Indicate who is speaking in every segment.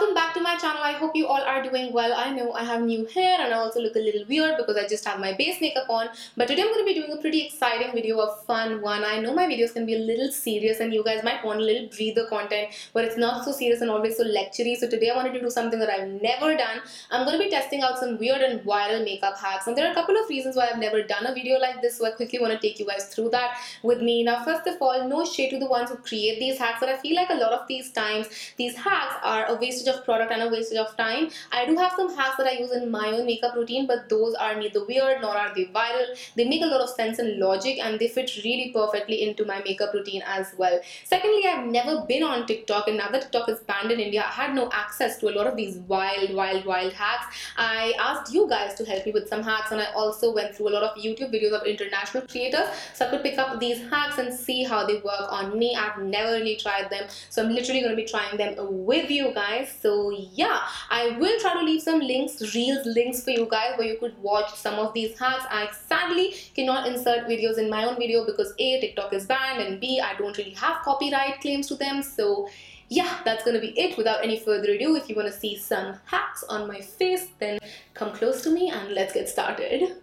Speaker 1: welcome back to my channel. I hope you all are doing well. I know I have new hair and I also look a little weird because I just have my base makeup on, but today I'm going to be doing a pretty exciting video, a fun one. I know my videos can be a little serious and you guys might want a little breather content, but it's not so serious and always so lectury. So today I wanted to do something that I've never done. I'm going to be testing out some weird and viral makeup hacks, and there are a couple of reasons why I've never done a video like this, so I quickly want to take you guys through that with me. Now first of all, no shade to the ones who create these hacks, but I feel like a lot of these times these hacks are a wastage of product and a wastage of time. I do have some hacks that I use in my own makeup routine, but those are neither weird nor are they viral. They make a lot of sense and logic and they fit really perfectly into my makeup routine as well. Secondly, I've never been on TikTok, and now that TikTok is banned in India, I had no access to a lot of these wild hacks. I asked you guys to help me with some hacks, and I also went through a lot of YouTube videos of international creators so I could pick up these hacks and see how they work on me. I've never really tried them, so I'm literally going to be trying them with you guys. So yeah, I will try to leave some reels links for you guys where you could watch some of these hacks. I sadly cannot insert videos in my own video because A, TikTok is banned, and B, I don't really have copyright claims to them. So yeah, that's gonna be it. Without any further ado, if you want to see some hacks on my face, then come close to me and let's get started.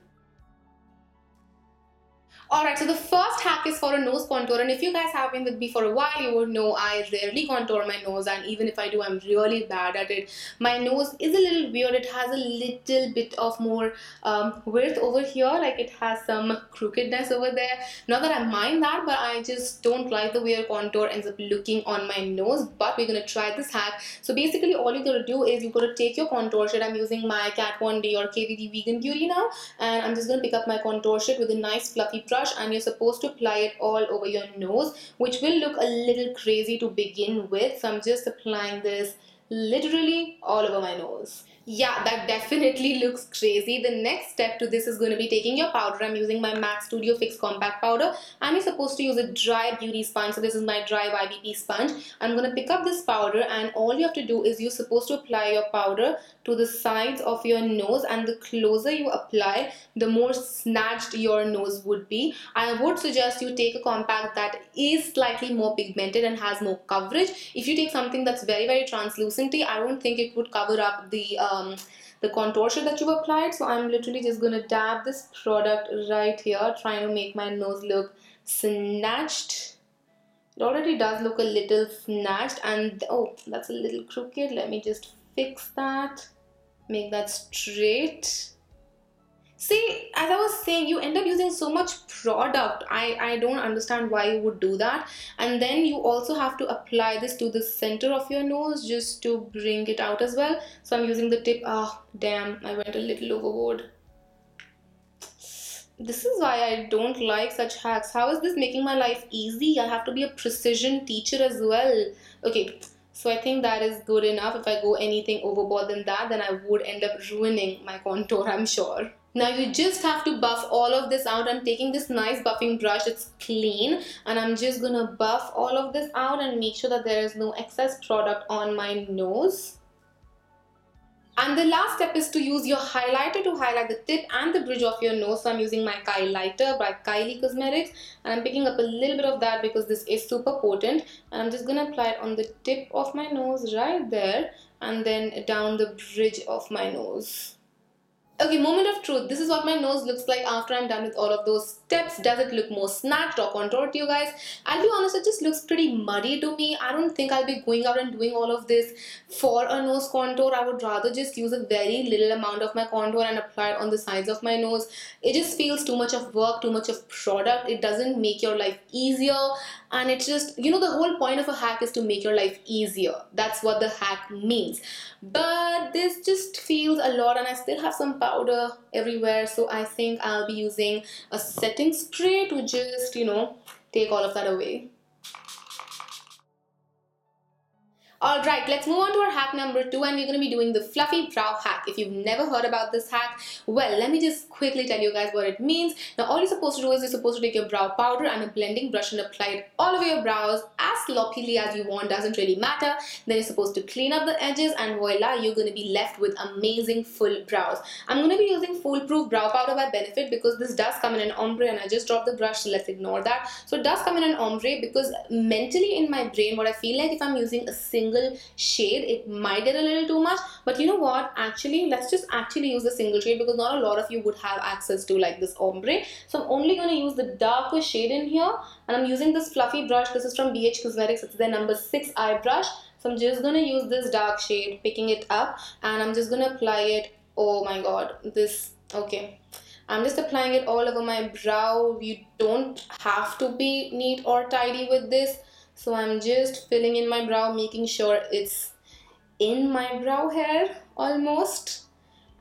Speaker 1: Alright, so the first hack is for a nose contour, and if you guys have been with me for a while, you would know I rarely contour my nose, and even if I do, I'm really bad at it. My nose is a little weird. It has a little bit of more width over here, like it has some crookedness over there. Not that I mind that, but I just don't like the way a contour ends up looking on my nose. But we're gonna try this hack. So basically all you gotta do is you gotta take your contour sheet. I'm using my Kat Von D or KVD Vegan Beauty now, and I'm just gonna pick up my contour sheet with a nice fluffy brush, and you're supposed to apply it all over your nose, which will look a little crazy to begin with. So I'm just applying this literally all over my nose. Yeah, that definitely looks crazy. The next step to this is going to be taking your powder. I'm using my MAC Studio Fix Compact Powder, and you're supposed to use a dry beauty sponge. So this is my dry YBP sponge. I'm going to pick up this powder, and all you have to do is you're supposed to apply your powder to the sides of your nose, and the closer you apply, the more snatched your nose would be. I would suggest you take a compact that is slightly more pigmented and has more coverage. If you take something that's very translucent, I don't think it would cover up the contour shade that you've applied. So I'm literally just gonna dab this product right here, trying to make my nose look snatched. It already does look a little snatched, and oh, that's a little crooked. Let me just fix that, make that straight. See, as I was saying, you end up using so much product. I don't understand why you would do that. And then you also have to apply this to the center of your nose just to bring it out as well. So I'm using the tip. Oh, damn, I went a little overboard. This is why I don't like such hacks. How is this making my life easy? I have to be a precision teacher as well. Okay, so I think that is good enough. If I go anything overboard than that, then I would end up ruining my contour, I'm sure. Now you just have to buff all of this out. I'm taking this nice buffing brush, it's clean, and I'm just gonna buff all of this out and make sure that there is no excess product on my nose. And the last step is to use your highlighter to highlight the tip and the bridge of your nose. So I'm using my Kylighter by Kylie Cosmetics, and I'm picking up a little bit of that because this is super potent, and I'm just gonna apply it on the tip of my nose right there, and then down the bridge of my nose. Okay, moment of truth. This is what my nose looks like after I'm done with all of those steps. Does it look more snatched or contoured to you guys? I'll be honest, it just looks pretty muddy to me. I don't think I'll be going out and doing all of this for a nose contour. I would rather just use a very little amount of my contour and apply it on the sides of my nose. It just feels too much of work, too much of product. It doesn't make your life easier. And it's just, you know, the whole point of a hack is to make your life easier. That's what the hack means. But this just feels a lot, and I still have some powder everywhere. So I think I'll be using a setting spray to just, you know, take all of that away. Alright, let's move on to our hack number 2, and we're going to be doing the fluffy brow hack. If you've never heard about this hack, well, let me just quickly tell you guys what it means. Now all you're supposed to do is you're supposed to take your brow powder and a blending brush and apply it all over your brows as sloppily as you want, doesn't really matter. Then you're supposed to clean up the edges, and voila, you're going to be left with amazing full brows. I'm going to be using Foolproof Brow Powder by Benefit because this does come in an ombre, and I just dropped the brush, so let's ignore that. So it does come in an ombre because mentally in my brain, what I feel like if I'm using a single shade, it might get a little too much. But you know what? Actually, let's just actually use the single shade because not a lot of you would have access to like this ombre. So I'm only going to use the darker shade in here, and I'm using this fluffy brush. This is from BH Cosmetics. It's their number 6 eye brush. So I'm just going to use this dark shade, picking it up, and I'm just going to apply it. Oh my god, this, okay. I'm just applying it all over my brow. You don't have to be neat or tidy with this. So I'm just filling in my brow, making sure it's in my brow hair almost.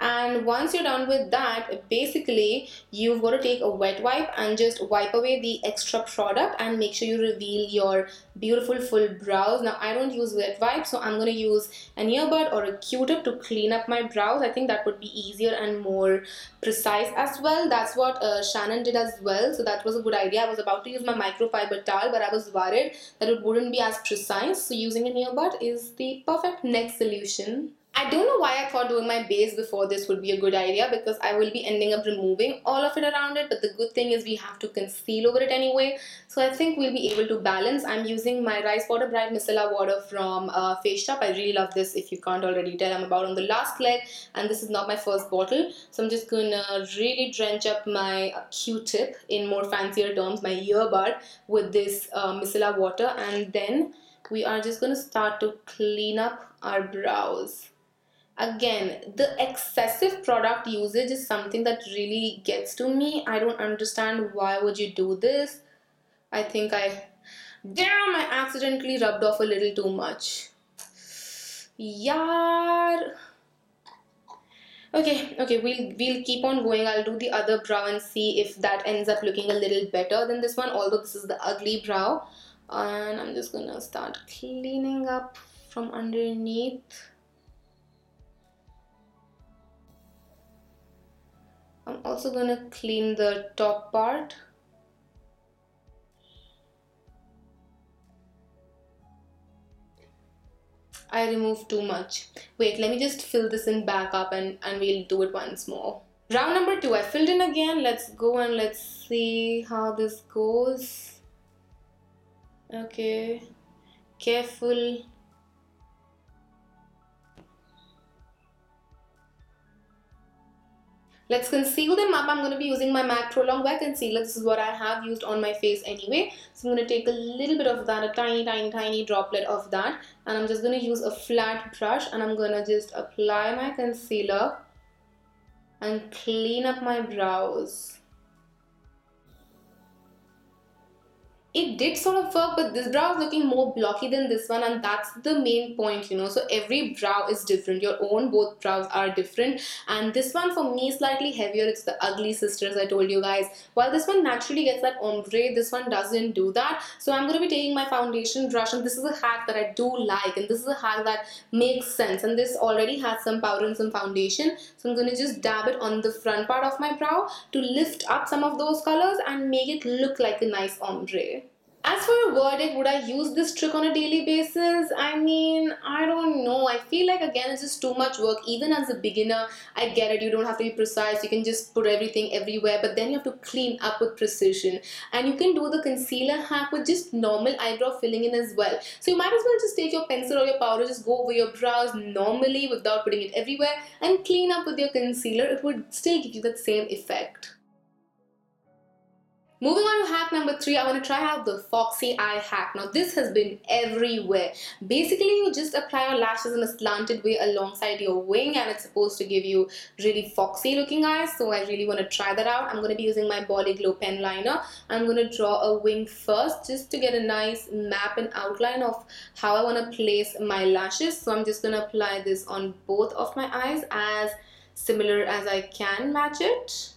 Speaker 1: And once you're done with that, basically you've got to take a wet wipe and just wipe away the extra product and make sure you reveal your beautiful full brows. Now I don't use wet wipes, so I'm going to use an earbud or a Q-tip to clean up my brows. I think that would be easier and more precise as well. That's what Shannon did as well, so that was a good idea. I was about to use my microfiber towel, but I was worried that it wouldn't be as precise, so using an earbud is the perfect next solution. I don't know why I thought doing my base before this would be a good idea, because I will be ending up removing all of it around it, but the good thing is we have to conceal over it anyway, so I think we'll be able to balance. I'm using my Rice Water Bright Micellar water from Face Shop. I really love this. If you can't already tell, I'm about on the last leg, and this is not my first bottle, so I'm just gonna really drench up my Q-tip, in more fancier terms, my earbud, with this micellar water, and then we are just gonna start to clean up our brows. Again, the excessive product usage is something that really gets to me. I don't understand why would you do this. I think damn, I accidentally rubbed off a little too much. Yaar. Okay, we'll keep on going. I'll do the other brow and see if that ends up looking a little better than this one, although this is the ugly brow. And I'm just gonna start cleaning up from underneath. I'm also gonna clean the top part. I removed too much. Wait, let me just fill this in back up and we'll do it once more. Round number 2, I filled in again. Let's go and let's see how this goes. Okay, careful. Let's conceal them up. I'm going to be using my MAC Pro Longwear Concealer. This is what I have used on my face anyway. So I'm going to take a little bit of that, a tiny droplet of that. And I'm just going to use a flat brush and I'm going to just apply my concealer and clean up my brows. It did sort of work, but this brow is looking more blocky than this one, and that's the main point, you know. So every brow is different. Your own both brows are different, and this one for me is slightly heavier. It's the ugly sisters I told you guys. While this one naturally gets that ombre, this one doesn't do that. So I'm going to be taking my foundation brush, and this is a hack that I do like, and this is a hack that makes sense, and this already has some powder and some foundation. So I'm going to just dab it on the front part of my brow to lift up some of those colors and make it look like a nice ombre. As for a verdict, would I use this trick on a daily basis? I mean, I don't know. I feel like, again, it's just too much work. Even as a beginner, I get it. You don't have to be precise. You can just put everything everywhere. But then you have to clean up with precision. And you can do the concealer hack with just normal eyebrow filling in as well. So you might as well just take your pencil or your powder, just go over your brows normally without putting it everywhere, and clean up with your concealer. It would still give you that same effect. Moving on to hack number 3, I want to try out the Foxy Eye Hack. Now this has been everywhere. Basically, you just apply your lashes in a slanted way alongside your wing, and it's supposed to give you really foxy looking eyes. So I really want to try that out. I'm going to be using my Bollyglow pen liner. I'm going to draw a wing first just to get a nice map and outline of how I want to place my lashes. So I'm just going to apply this on both of my eyes as similar as I can match it.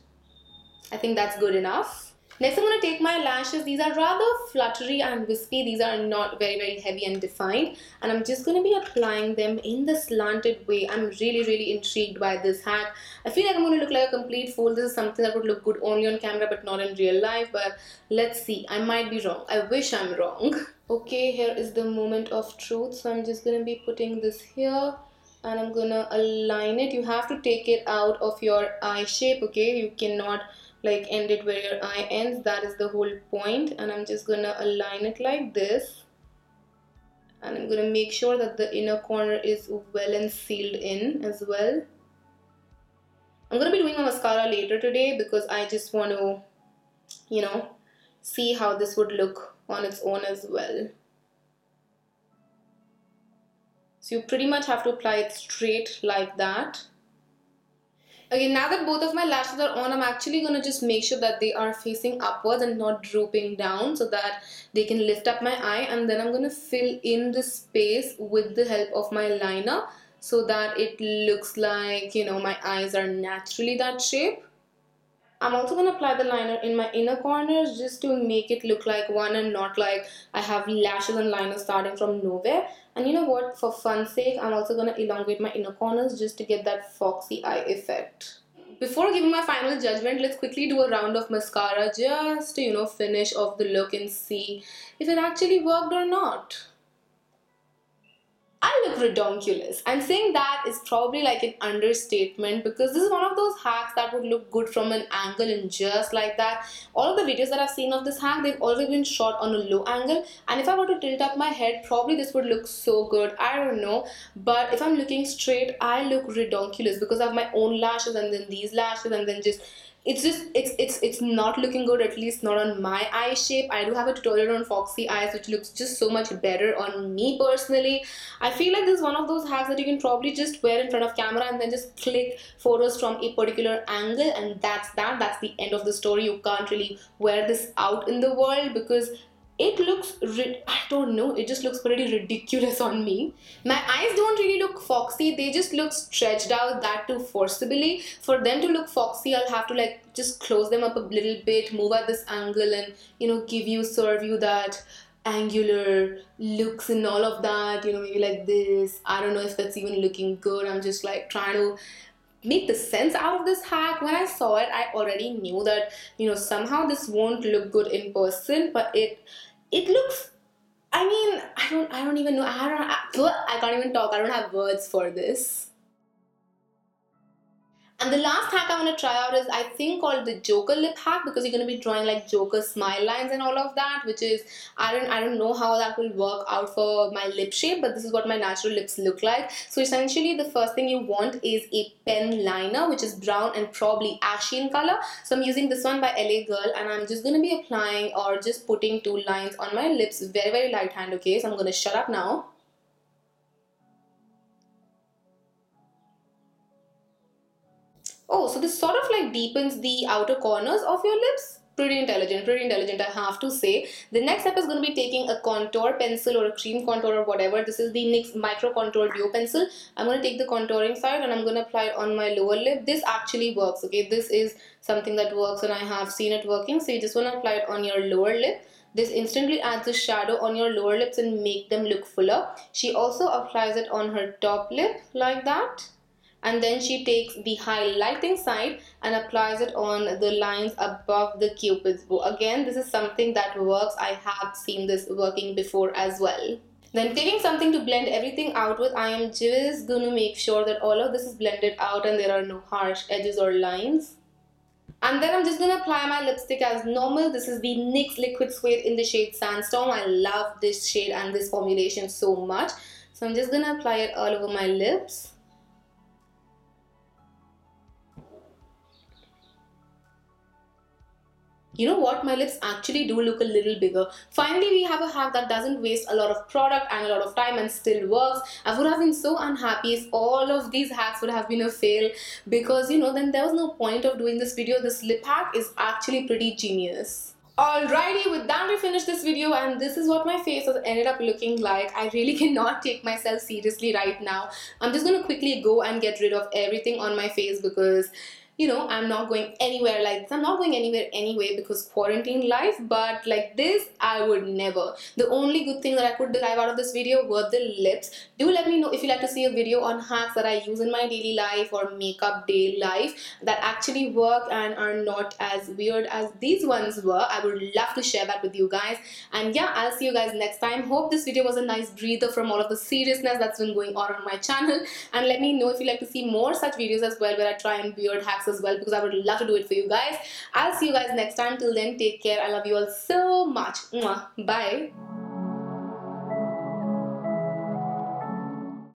Speaker 1: I think that's good enough. Next, I'm going to take my lashes. These are rather fluttery and wispy. These are not very heavy and defined. And I'm just going to be applying them in the slanted way. I'm really intrigued by this hack. I feel like I'm going to look like a complete fool. This is something that would look good only on camera but not in real life. But let's see. I might be wrong. I wish I'm wrong. Okay, here is the moment of truth. So I'm just going to be putting this here. And I'm going to align it. You have to take it out of your eye shape, okay? You cannot like end it where your eye ends. That is the whole point. And I'm just gonna align it like this, and I'm gonna make sure that the inner corner is well and sealed in as well. I'm gonna be doing my mascara later today because I just want to, you know, see how this would look on its own as well. So you pretty much have to apply it straight like that. Okay, now that both of my lashes are on, I'm actually going to just make sure that they are facing upwards and not drooping down so that they can lift up my eye. And then I'm going to fill in the space with the help of my liner so that it looks like, you know, my eyes are naturally that shape. I'm also going to apply the liner in my inner corners just to make it look like one and not like I have lashes and liner starting from nowhere. And you know what, for fun's sake, I'm also going to elongate my inner corners just to get that foxy eye effect. Before giving my final judgment, let's quickly do a round of mascara just to, you know, finish off the look and see if it actually worked or not. I look redonkulous. I'm saying that is probably like an understatement because this is one of those hacks that would look good from an angle and just like that. All of the videos that I've seen of this hack, they've always been shot on a low angle, and if I were to tilt up my head, probably this would look so good. I don't know, but if I'm looking straight, I look redonkulous because I have my own lashes and then these lashes and then just it's not looking good, at least not on my eye shape. I do have a tutorial on foxy eyes which looks just so much better on me personally. I feel like this is one of those hacks that you can probably just wear in front of camera and then just click photos from a particular angle, and that's the end of the story. You can't really wear this out in the world because it looks, I don't know, it just looks pretty ridiculous on me. My eyes don't really look foxy, they just look stretched out, that too forcibly. For them to look foxy, I'll have to like just close them up a little bit, move at this angle, and you know, serve you that angular looks and all of that, you know, maybe like this. I don't know if that's even looking good. I'm just like trying to make the sense out of this hack. When I saw it, I already knew that, you know, somehow this won't look good in person, but it looks, I mean, I don't even know. I can't even talk. I don't have words for this. And the last hack I want to try out is, I think, called the Joker lip hack, because you're going to be drawing like Joker smile lines and all of that, which is, I don't know how that will work out for my lip shape, but this is what my natural lips look like. So essentially the first thing you want is a pen liner, which is brown and probably ashy in color. So I'm using this one by LA Girl, and I'm just going to be applying or just putting two lines on my lips, very light hand. Okay, so I'm going to shut up now. Oh, so this sort of like deepens the outer corners of your lips. Pretty intelligent, I have to say. The next step is going to be taking a contour pencil or a cream contour or whatever. This is the NYX Micro Contour Pencil. I'm going to take the contouring side and I'm going to apply it on my lower lip. This actually works, okay? This is something that works and I have seen it working. So you just want to apply it on your lower lip. This instantly adds a shadow on your lower lips and make them look fuller. She also applies it on her top lip like that. And then she takes the highlighting side and applies it on the lines above the cupid's bow. Again, this is something that works. I have seen this working before as well. Then taking something to blend everything out with, I am just going to make sure that all of this is blended out and there are no harsh edges or lines. And then I'm just going to apply my lipstick as normal. This is the NYX Liquid Suede in the shade Sandstorm. I love this shade and this formulation so much. So I'm just going to apply it all over my lips. You know what? My lips actually do look a little bigger. Finally, we have a hack that doesn't waste a lot of product and a lot of time and still works. I would have been so unhappy if all of these hacks would have been a fail because, you know, then there was no point of doing this video. This lip hack is actually pretty genius. Alrighty, with that we finished this video and this is what my face has ended up looking like. I really cannot take myself seriously right now. I'm just going to quickly go and get rid of everything on my face because I'm not going anywhere like this. I'm not going anywhere anyway because quarantine life, but like this, I would never. The only good thing that I could derive out of this video were the lips. Do let me know if you like to see a video on hacks that I use in my daily life or makeup day life that actually work and are not as weird as these ones were. I would love to share that with you guys. And yeah, I'll see you guys next time. Hope this video was a nice breather from all of the seriousness that's been going on my channel. And let me know if you like to see more such videos as well, where I try and weird hacks as well, because I would love to do it for you guys. I'll see you guys next time. Till then, take care. I love you all so much. Mwah. Bye.